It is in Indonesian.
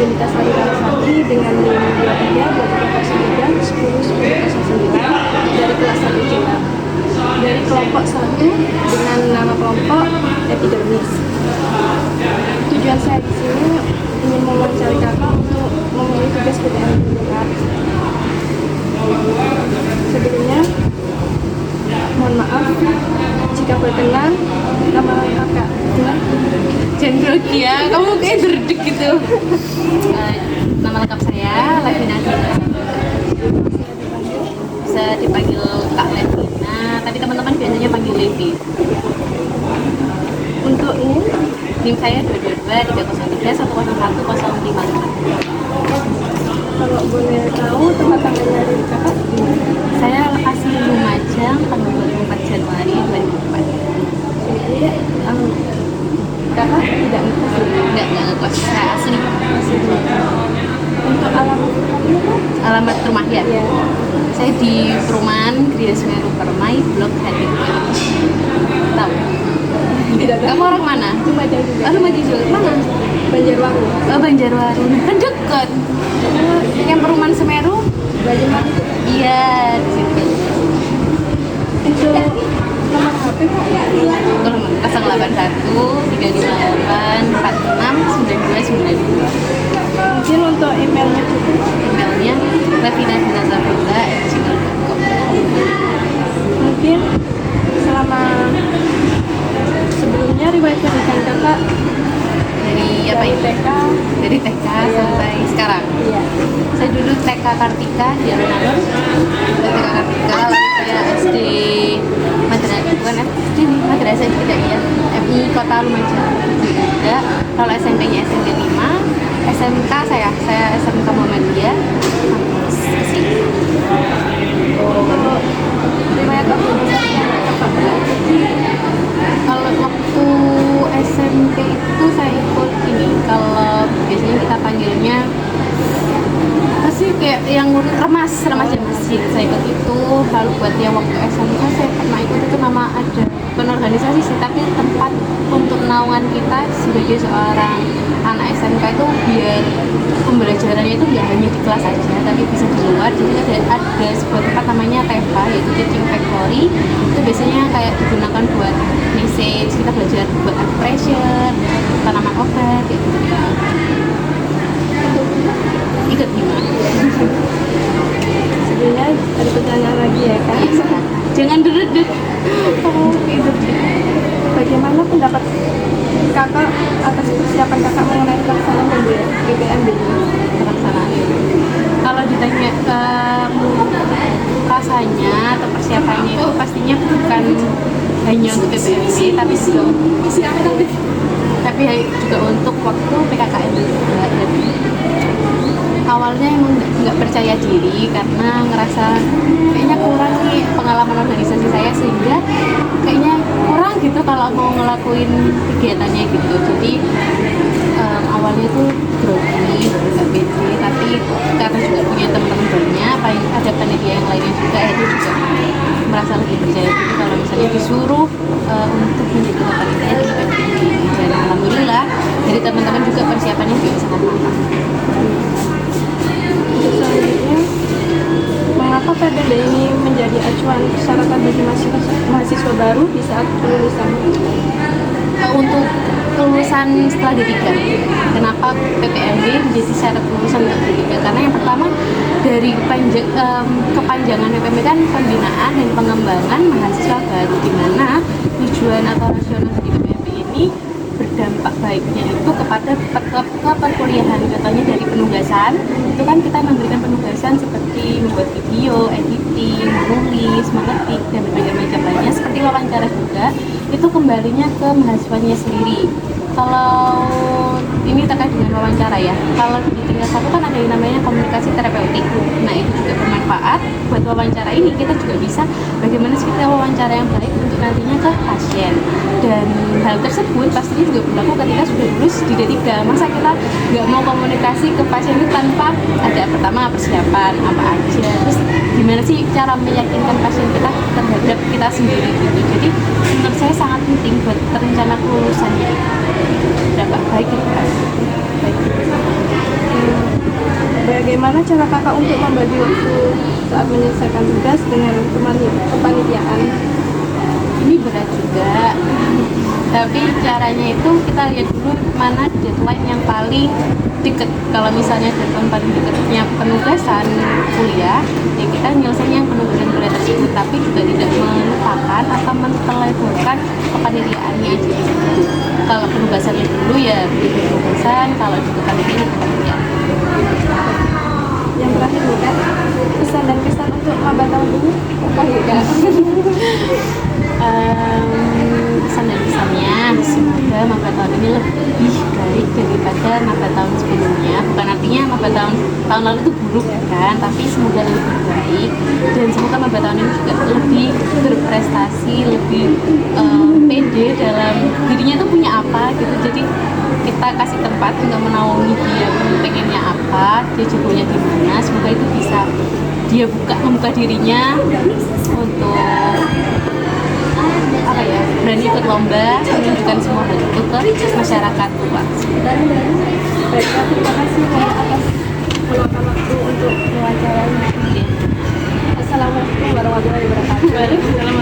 Yunita Sari Larasati dengan NIM 23 dari kelas 1 Jelang. Dari kelompok 1 dengan nama kelompok epidermis. Tujuan saya di sini ingin mewawancari kakak untuk memenuhi tugas PTN Kak. Sebelumnya, mohon maaf jika berkenan nama kakak. Jangan grogi ya, kamu kayak derdek gitu. Nama lengkap saya Levina Dina. Bisa dipanggil Kak Levina, tapi teman-teman biasanya panggil Levi. Untuk NIM saya 222 303 101 055. kalau boleh tahu tempat tanggalnya dari kakak di mana? Saya asli Lumajang tanggal 24 Januari 2004. Jadi kakak tidak ngekos ya? Enggak ngekos, saya asli. Untuk alamat kamu kan? Alamat rumah ya? Iya. Saya di perumahan Gria Semeru Permai, Blok Hadir. Tahu? Tidak tahu. Kamu orang mana? Lumajang juga. Oh, Lumajang juga. Mana? Banjarwaru. Oh, Banjarwaru. Kan deket. Yang perumahan Semeru? Banjarwaru. Iya, di situ. Itu nomor HP kok? 081 358 46 9292. Mungkin untuk emailnya cukup. Emailnya levina.dinazafrilla@gmail.com. Mungkin selama sebelumnya riwayat pendidikan kakak Dari apa dari itu? TK. Dari TK sampai sekarang. Iya. Saya dulu TK Kartika di Alun-Alun. TK Kartika, lalu saya SD Madrasah, bukan SD nih, Madrasah Ibtidaiyah MI Kota Lumajang. Juga. Kalau SMP-nya SMP 5, SMK saya SMK Muhammadiyah. Untuk riwayat organisasi yang kakak ikuti Kalau waktu SMP itu saya ikut ini, kalau biasanya kita panggilnya apa sih, kayak yang remas dan masjid, saya ikut itu. Lalu buat yang waktu SMK saya pernah ikut itu, nama ada organisasi sih, tapi tempat untuk naungan kita sebagai seorang anak SMK itu biar pembelajarannya itu nggak hanya di kelas aja tapi bisa di luar. Jadi ada sebuah tempat namanya TEFA, yaitu Teaching Factory. Itu biasanya kayak digunakan buat message, kita belajar buat air pressure, tanaman obat kayak gitu. Ikut gimana? sebelumnya ada pertanyaan lagi ya kak. Jangan duduk. Kamu itu. Bagaimana pendapat kakak atas persiapan kakak mengenai pelaksanaan PPMB ini? Pelaksanaan itu. Kalau ditanya ke rasanya atau persiapannya itu pastinya bukan hanya untuk PPMB tapi juga untuk waktu PKKM juga. Jadi awalnya emang nggak percaya diri karena ngerasa kayaknya kurang nih pengalaman organisasi saya, sehingga kayaknya kurang gitu kalau mau ngelakuin kegiatannya gitu. Jadi awalnya tuh grogi, nggak pede, tapi karena juga punya teman-teman barunya, ada panitia yang lainnya juga, itu juga merasa lebih percaya diri kalau misalnya disuruh untuk menjadi panitia di PPMB. Dan alhamdulillah dari teman-teman juga persiapannya juga sangat matang. Untuk selanjutnya, mengapa PPMB ini menjadi acuan persyaratan bagi mahasiswa baru di saat kelulusan? Untuk kelulusan setelah D3, kenapa PPMB menjadi syarat kelulusan untuk D3? Karena yang pertama dari kepanjangan PPMB kan pembinaan dan pengembangan mahasiswa baru, di mana tujuan atau rasional dari PPMB ini berdampak baiknya itu kepada perkuliahan. Contohnya dari penugasan, itu kan kita memberikan penugasan seperti membuat video, editing, menulis, mengetik, dan berbagai macam lainnya, seperti wawancara juga, itu kembalinya ke mahasiswanya sendiri. Kalau ini terkait dengan wawancara ya, kalau di tingkat 1 kan ada yang namanya komunikasi terapeutik. Nah itu juga bermanfaat buat wawancara ini. Kita juga bisa bagaimana sih kita wawancara yang baik untuk nantinya ke pasien. Dan hal tersebut pastinya juga berlaku ketika sudah lulus di D3. Masa kita nggak mau komunikasi ke pasien itu tanpa ada pertama persiapan apa aja, terus gimana sih cara meyakinkan pasien kita terhadap kita sendiri gitu. Jadi menurut saya sangat penting buat rencana kelulusannya. Dapat baik itu kan. Baik. Gimana cara kakak untuk membagi waktu saat menyelesaikan tugas dengan kepanitiaan? Ini berat juga, tapi caranya itu kita lihat dulu mana deadline yang paling deket. Kalau misalnya deadline paling dekatnya penugasan kuliah, ya kita nyelesain yang penugasan kuliah tersebut, tapi juga tidak melupakan atau menterleburkan kepanitiaannya aja gitu. Kalau penugasannya dulu ya penugasan, kalau di kepanitiaan kepanitiaan. Yang terakhir nih kak, pesan dan kesan untuk maba tahun ini apa ya kak? Pesan dan kesannya semoga maba tahun ini lebih baik daripada maba tahun sebelumnya. Bukan artinya maba tahun lalu itu buruk kan, tapi semoga lebih baik, dan semoga maba tahun ini juga lebih berprestasi, lebih pede dalam dirinya tuh punya apa gitu. Jadi kita kasih tempat untuk menaungi dia pengennya apa, dia jagonya di mana. Semoga itu bisa dia membuka dirinya untuk apa ya, berani ikut lomba, menunjukkan semua hal itu ke masyarakat luas. Baik kak, terima kasih kak atas meluangkan waktu untuk mewawancarai. Assalamualaikum warahmatullahi wabarakatuh. Waalaikumsalam.